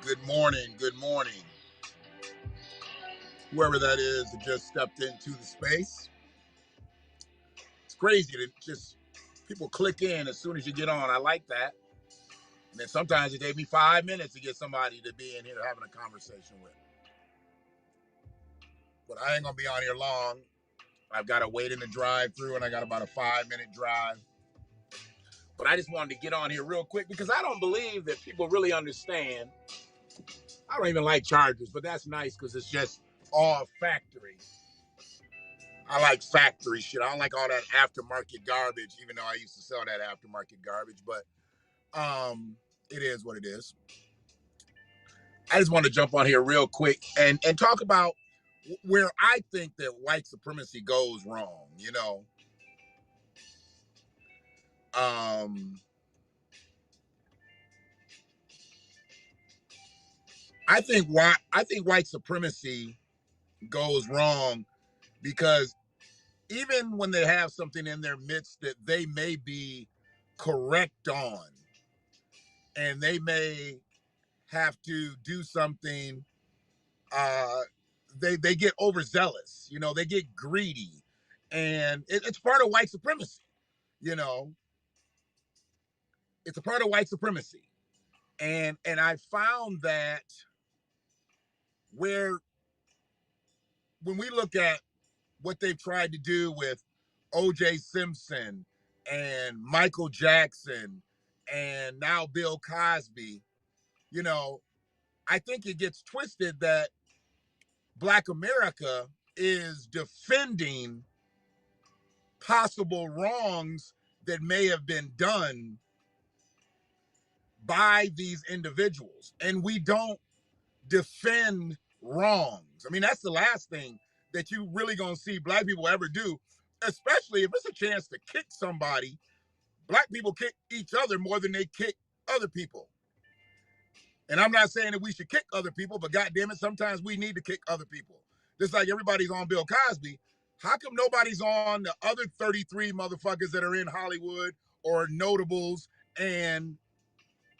Good morning. Good morning. Whoever that is that just stepped into the space. It's crazy that just people click in as soon as you get on. I like that. And then sometimes it takes me 5 minutes to get somebody to be in here having a conversation with. But I ain't going to be on here long. I've got to wait in the drive through and I got about a 5 minute drive. But I just wanted to get on here real quick because I don't believe that people really understand. I don't even like Chargers, but that's nice because it's just all factory. I like factory shit. I don't like all that aftermarket garbage, even though I used to sell that aftermarket garbage. But it is what it is. I just want to jump on here real quick and talk about where I think that white supremacy goes wrong. I think white supremacy goes wrong because even when they have something in their midst that they may be correct on, and they may have to do something, they get overzealous. They get greedy, and it's part of white supremacy. You know, it's a part of white supremacy, and I found that where when we look at what they've tried to do with O.J. Simpson and Michael Jackson and now Bill Cosby, I think it gets twisted that Black America is defending possible wrongs that may have been done by these individuals. And we don't defend wrongs. I mean, that's the last thing that you really gonna see Black people ever do, especially if it's a chance to kick somebody. Black people kick each other more than they kick other people. And I'm not saying that we should kick other people, but goddamn it, sometimes we need to kick other people. Just like everybody's on Bill Cosby, how come nobody's on the other 33 motherfuckers that are in Hollywood or notables and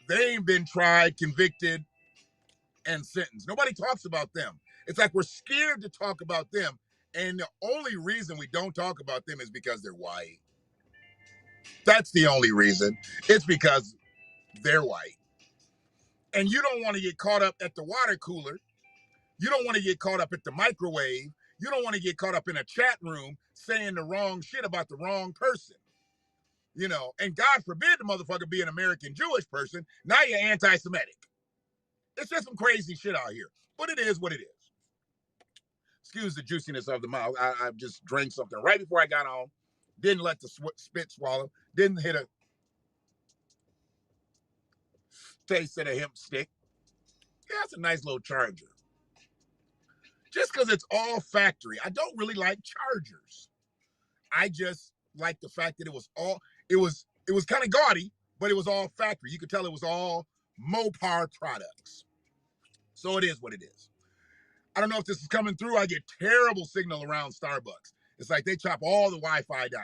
they ain't been tried, convicted, and sentenced? Nobody talks about them. It's like we're scared to talk about them. And the only reason we don't talk about them is because they're white. That's the only reason. It's because they're white. And you don't want to get caught up at the water cooler. You don't want to get caught up at the microwave. You don't want to get caught up in a chat room saying the wrong shit about the wrong person. And God forbid the motherfucker be an American Jewish person. Now you're anti-Semitic. It's just some crazy shit out here. But it is what it is. Excuse the juiciness of the mouth. I just drank something right before I got on. Didn't let the spit swallow. Didn't hit a taste of the hemp stick. Yeah, it's a nice little Charger. Just because it's all factory. I don't really like Chargers. I just like the fact that it was kind of gaudy, but it was all factory. You could tell it was all Mopar products. So it is what it is. I don't know if this is coming through. I get terrible signal around Starbucks. It's like they chop all the Wi-Fi down.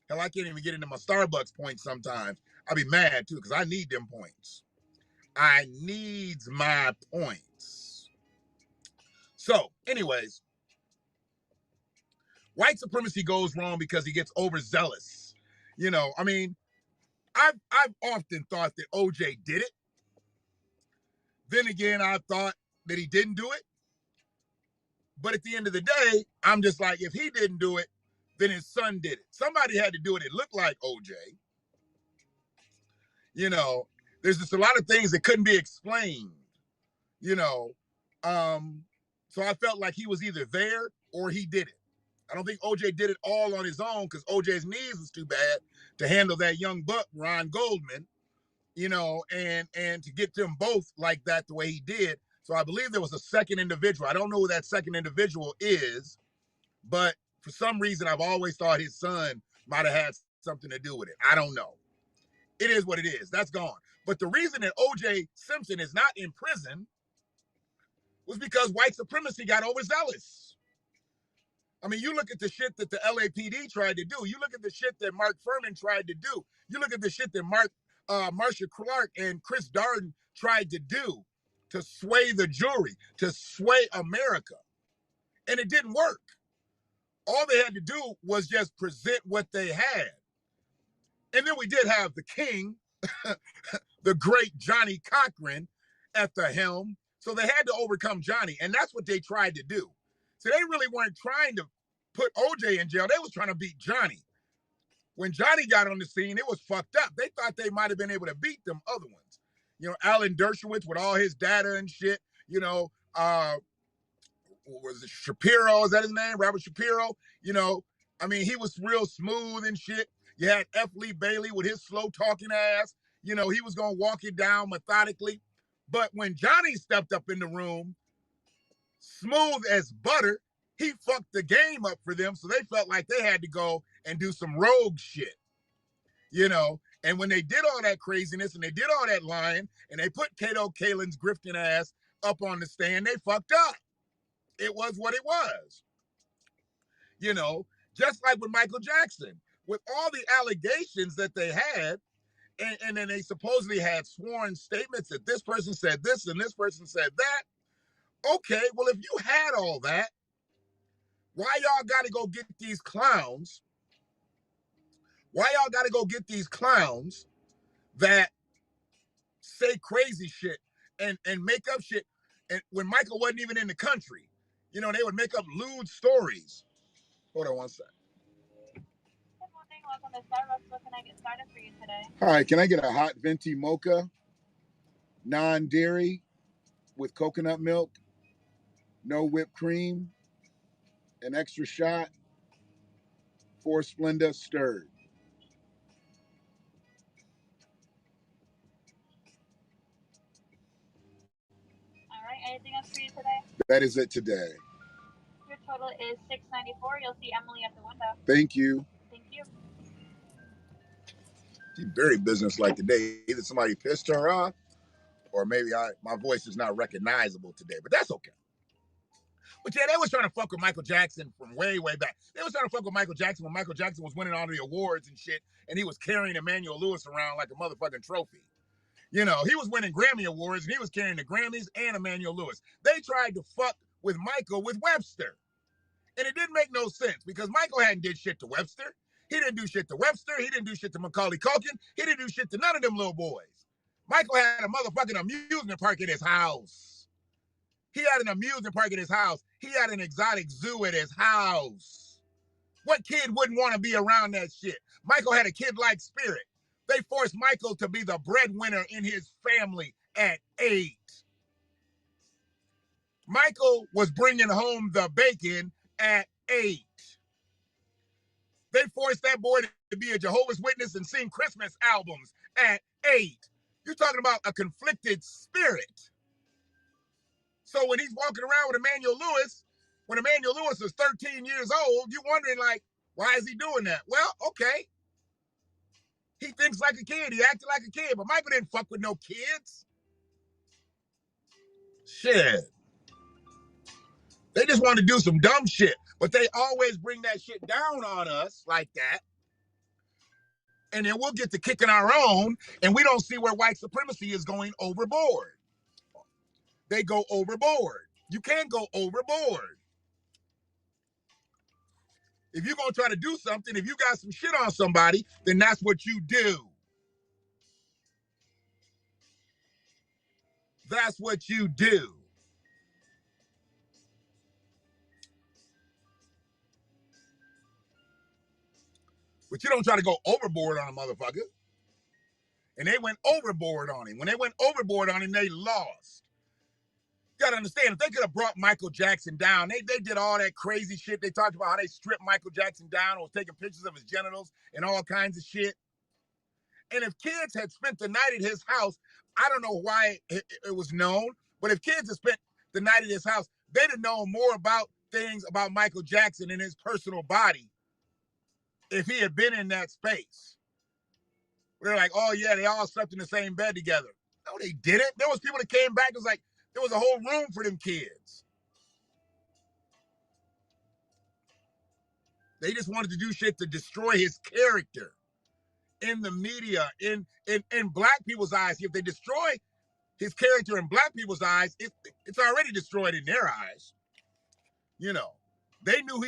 Hell, I can't even get into my Starbucks points sometimes. I'll be mad too because I need them points. I needs my points. So, anyways, white supremacy goes wrong because he gets overzealous. I've often thought that OJ did it. Then again, I thought that he didn't do it. But at the end of the day, I'm just like, if he didn't do it, then his son did it. Somebody had to do it. It looked like OJ. There's just a lot of things that couldn't be explained. So I felt like he was either there or he did it. I don't think OJ did it all on his own because OJ's knees was too bad to handle that young buck, Ron Goldman, and to get them both like that the way he did. So I believe there was a second individual. I don't know who that second individual is, but for some reason, I've always thought his son might have had something to do with it. I don't know. It is what it is. That's gone. But the reason that O.J. Simpson is not in prison was because white supremacy got overzealous. I mean, you look at the shit that the LAPD tried to do. You look at the shit that Mark Furman tried to do. You look at the shit that Marcia Clark and Chris Darden tried to do. to sway the jury, to sway America. And it didn't work. All they had to do was just present what they had. And then we did have the king, the great Johnny Cochran, at the helm. So they had to overcome Johnny. And that's what they tried to do. So they really weren't trying to put OJ in jail. They was trying to beat Johnny. When Johnny got on the scene, it was fucked up. They thought they might have been able to beat them other ones. You know, Alan Dershowitz with all his data and shit. You know, was it Shapiro? Is that his name? Robert Shapiro? You know, I mean, he was real smooth and shit. You had F. Lee Bailey with his slow talking ass. You know, he was going to walk it down methodically. But when Johnny stepped up in the room, smooth as butter, he fucked the game up for them. So they felt like they had to go and do some rogue shit, you know. And when they did all that craziness and they did all that lying and they put Kato Kaelin's grifting ass up on the stand, they fucked up. It was what it was. You know, just like with Michael Jackson, with all the allegations that they had, and then they supposedly had sworn statements that this person said this and this person said that. Okay, well, if you had all that, why y'all got to go get these clowns? Why y'all got to go get these clowns that say crazy shit and make up shit? And when Michael wasn't even in the country, you know, they would make up lewd stories. Hold on one second. Good morning. Welcome to Starbucks. What can I get started for you today? Hi, can I get a hot venti mocha, non-dairy, with coconut milk, no whipped cream, an extra shot, 4 Splenda stirred. All right. Anything else for you today? That is it today. Your total is $6.94. You'll see Emily at the window. Thank you. Thank you. She's very businesslike today. Either somebody pissed her off, or maybe my voice is not recognizable today, but that's okay. But yeah, they was trying to fuck with Michael Jackson from way, way back. They was trying to fuck with Michael Jackson when Michael Jackson was winning all the awards and shit, and he was carrying Emmanuel Lewis around like a motherfucking trophy. You know, he was winning Grammy Awards, and he was carrying the Grammys and Emmanuel Lewis. They tried to fuck with Michael with Webster. And it didn't make no sense, because Michael hadn't did shit to Webster. He didn't do shit to Webster. He didn't do shit to Macaulay Culkin. He didn't do shit to none of them little boys. Michael had a motherfucking amusement park at his house. He had an amusement park at his house. He had an exotic zoo at his house. What kid wouldn't want to be around that shit? Michael had a kid-like spirit. They forced Michael to be the breadwinner in his family at 8. Michael was bringing home the bacon at 8. They forced that boy to be a Jehovah's Witness and sing Christmas albums at 8. You're talking about a conflicted spirit. So when he's walking around with Emmanuel Lewis, when Emmanuel Lewis is 13 years old, you're wondering, like, why is he doing that? Well, okay. He thinks like a kid. He acted like a kid. But Michael didn't fuck with no kids. Shit. They just want to do some dumb shit. But they always bring that shit down on us like that. And then we'll get to kicking our own, and we don't see where white supremacy is going overboard. They go overboard. You can't go overboard. If you're going to try to do something, if you got some shit on somebody, then that's what you do. That's what you do. But you don't try to go overboard on a motherfucker. And they went overboard on him. When they went overboard on him, they lost. You gotta understand, if they could have brought Michael Jackson down, they did all that crazy shit. They talked about how they stripped Michael Jackson down and was taking pictures of his genitals and all kinds of shit. And if kids had spent the night at his house, I don't know why it was known, but if kids had spent the night at his house, they'd have known more about things about Michael Jackson and his personal body if he had been in that space. They're like, oh yeah, they all slept in the same bed together. No, they didn't. There was people that came back, it was like, there was a whole room for them kids. They just wanted to do shit to destroy his character in the media, in black people's eyes. If they destroy his character in black people's eyes, it's already destroyed in their eyes. You know, they knew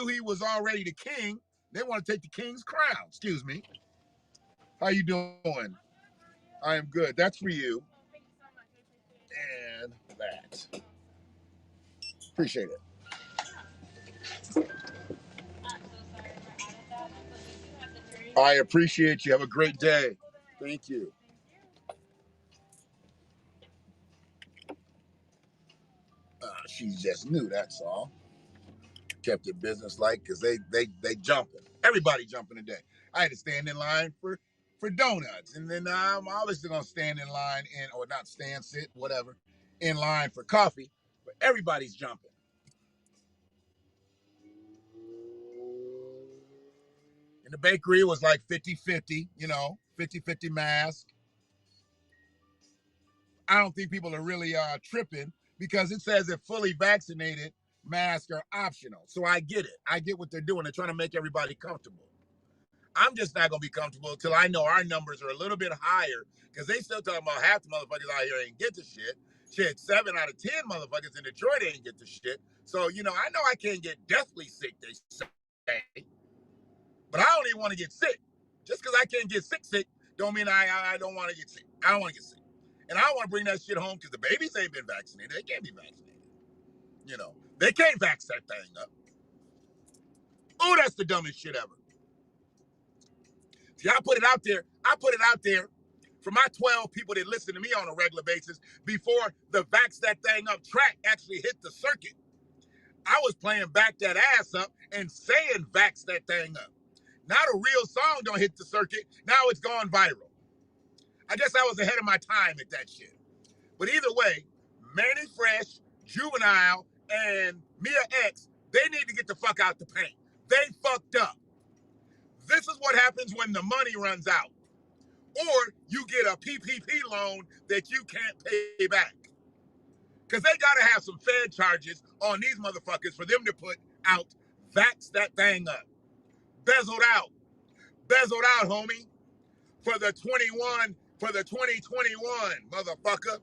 he was already the king. They want to take the king's crown. Excuse me. How you doing? I am good. That's for you. And that. Appreciate it. I appreciate you. Have a great day. Thank you. She's just new, that's all. Kept it business like, because they jumping. Everybody jumping today. I had to stand in line for donuts, and then I'm obviously gonna stand in line or not stand, sit, whatever, in line for coffee. But everybody's jumping. In the bakery, it was like 50-50, 50-50 mask. I don't think people are really tripping because it says that fully vaccinated masks are optional. So I get it. I get what they're doing. They're trying to make everybody comfortable. I'm just not going to be comfortable until I know our numbers are a little bit higher, because they still talking about half the motherfuckers out here ain't get the shit. Shit, 7 out of 10 motherfuckers in Detroit ain't get the shit. So, I know I can't get deathly sick, they say. But I don't even want to get sick. Just because I can't get sick don't mean I don't want to get sick. I don't want to get sick. And I don't want to bring that shit home because the babies ain't been vaccinated. They can't be vaccinated. They can't vax that thing up. Oh, that's the dumbest shit ever. See, I put it out there for my 12 people that listen to me on a regular basis before the Vax That Thing Up track actually hit the circuit. I was playing Back That Ass Up and saying Vax That Thing Up. Now the real song don't hit the circuit. Now it's gone viral. I guess I was ahead of my time at that shit. But either way, Manny Fresh, Juvenile, and Mia X, they need to get the fuck out the paint. They fucked up. This is what happens when the money runs out. Or you get a PPP loan that you can't pay back. Because they got to have some Fed charges on these motherfuckers for them to put out, Vax That Thing Up. Bezeled out, homie. For the 2021, motherfucker.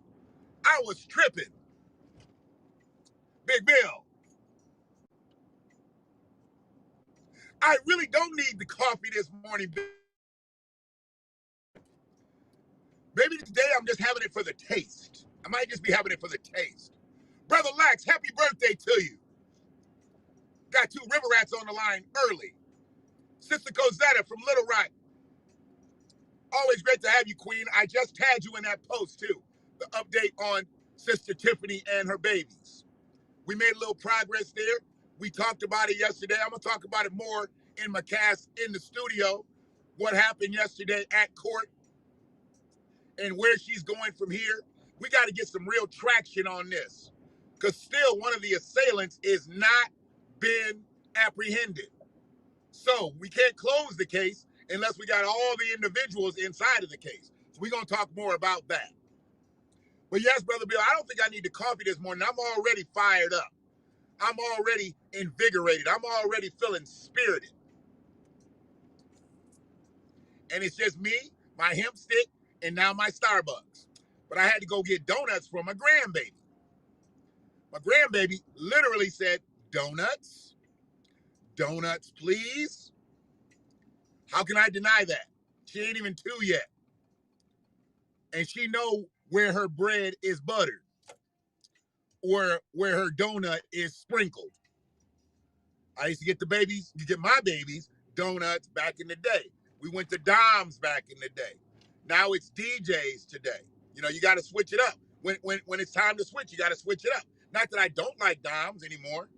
I was tripping. Big Bill. I really don't need the coffee this morning. Maybe today I'm just having it for the taste. I might just be having it for the taste. Brother Lax, happy birthday to you. Got 2 river rats on the line early. Sister Cosetta from Little Rock. Always great to have you, Queen. I just tagged you in that post, too. The update on Sister Tiffany and her babies. We made a little progress there. We talked about it yesterday. I'm going to talk about it more in my cast in the studio. What happened yesterday at court and where she's going from here. We got to get some real traction on this, because still one of the assailants is not been apprehended. So we can't close the case unless we got all the individuals inside of the case. So we're going to talk more about that. But yes, Brother Bill, I don't think I need the coffee this morning. I'm already fired up. I'm already invigorated. I'm already feeling spirited. And it's just me, my hemp stick, and now my Starbucks. But I had to go get donuts for my grandbaby. My grandbaby literally said, donuts? Donuts, please? How can I deny that? She ain't even 2 yet. And she know where her bread is buttered or where her donut is sprinkled. I used to get my babies donuts back in the day. We went to Dom's back in the day. Now it's DJ's today. You got to switch it up. When it's time to switch, you got to switch it up. Not that I don't like Dom's anymore.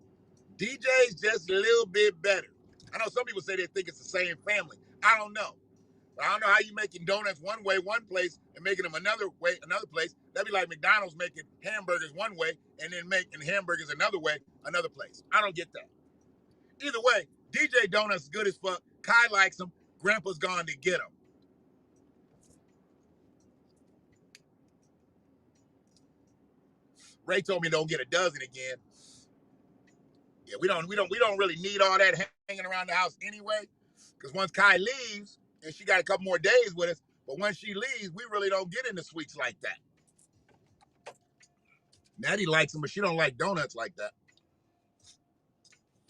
DJ's just a little bit better. I know some people say they think it's the same family. I don't know. I don't know how you making donuts one way, one place, and making them another way, another place. That'd be like McDonald's making hamburgers one way and then making hamburgers another way, another place. I don't get that. Either way, DJ Donuts is good as fuck. Kai likes them. Grandpa's gone to get them. Ray told me don't get a dozen again. Yeah, we don't really need all that hanging around the house anyway. Because once Kai leaves, and she got a couple more days with us, but once she leaves, we really don't get into sweets like that. Natty likes them, but she don't like donuts like that.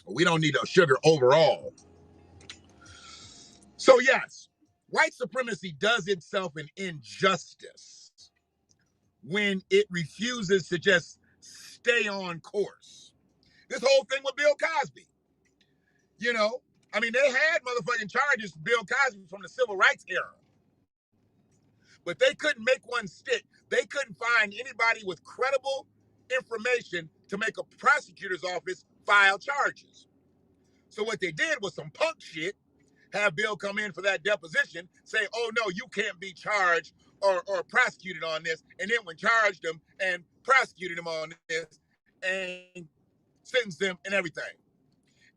We don't need no sugar overall. So yes, white supremacy does itself an injustice when it refuses to just stay on course. This whole thing with Bill Cosby, you know, I mean, they had motherfucking charges for Bill Cosby from the civil rights era, but they couldn't make one stick. They couldn't find anybody with credible information to make a prosecutor's office file charges. So what they did was some punk shit, have Bill come in for that deposition, say, oh no, you can't be charged or prosecuted on this, and then when charged him and prosecuted him on this and sentenced him and everything.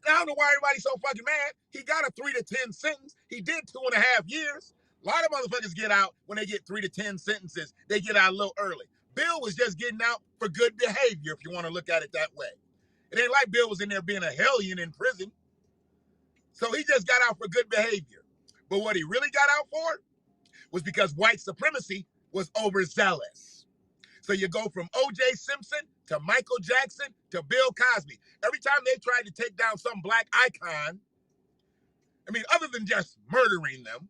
And I don't know why everybody's so fucking mad. He got a 3 to 10 sentence. He did 2.5 years. A lot of motherfuckers get out when they get 3 to 10 sentences. They get out a little early. Bill was just getting out for good behavior, if you want to look at it that way. It ain't like Bill was in there being a hellion in prison. So he just got out for good behavior. But what he really got out for was because white supremacy was overzealous. So you go from O.J. Simpson to Michael Jackson to Bill Cosby. Every time they tried to take down some black icon, I mean, other than just murdering them,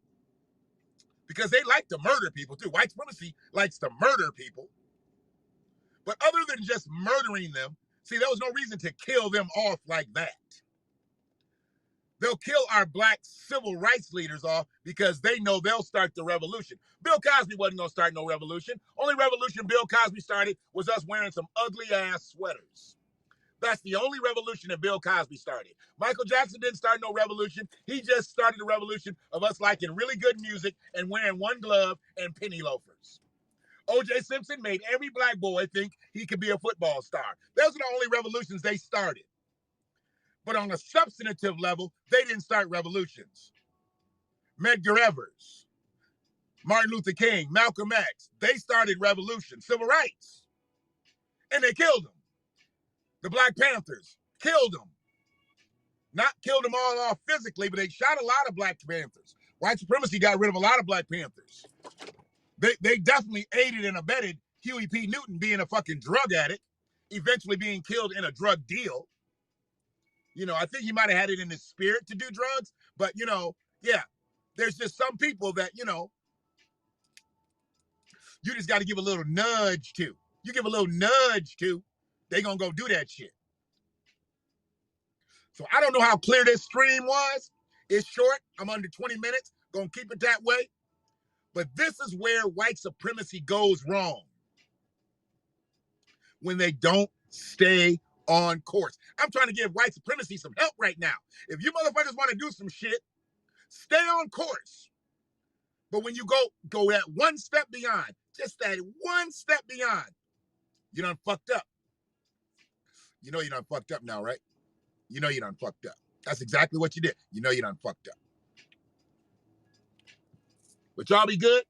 because they like to murder people too. White supremacy likes to murder people. But other than just murdering them, see, there was no reason to kill them off like that. They'll kill our black civil rights leaders off because they know they'll start the revolution. Bill Cosby wasn't going to start no revolution. Only revolution Bill Cosby started was us wearing some ugly-ass sweaters. That's the only revolution that Bill Cosby started. Michael Jackson didn't start no revolution. He just started the revolution of us liking really good music and wearing one glove and penny loafers. O.J. Simpson made every black boy think he could be a football star. Those are the only revolutions they started. But on a substantive level, they didn't start revolutions. Medgar Evers, Martin Luther King, Malcolm X, they started revolutions, civil rights. And they killed them. The Black Panthers killed them. Not killed them all off physically, but they shot a lot of Black Panthers. White supremacy got rid of a lot of Black Panthers. They definitely aided and abetted Huey P. Newton being a fucking drug addict, eventually being killed in a drug deal. You know, I think he might have had it in his spirit to do drugs, but, you know, yeah, there's just some people that, you know, you just got to give a little nudge to. You give a little nudge to, they going to go do that shit. So I don't know how clear this stream was. It's short. I'm under 20 minutes. Going to keep it that way. But this is where white supremacy goes wrong. When they don't stay on course. I'm trying to give white supremacy some help right now. If you motherfuckers want to do some shit, stay on course. But when you go that one step beyond, just that one step beyond, you done fucked up. You know you done fucked up now, right? You know you done fucked up. That's exactly what you did. You know you done fucked up. But y'all be good.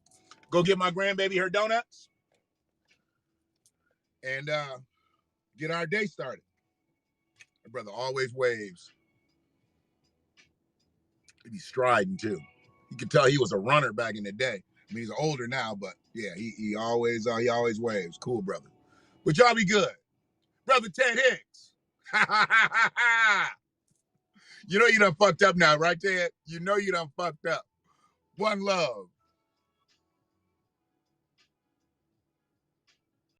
Go get my grandbaby her donuts. And get our day started. My brother always waves. He be striding too. You can tell he was a runner back in the day. I mean, he's older now, but yeah, he always waves. Cool, brother. But y'all be good. Brother Ted Hicks. You know you done fucked up now, right, Ted? You know you done fucked up. One love.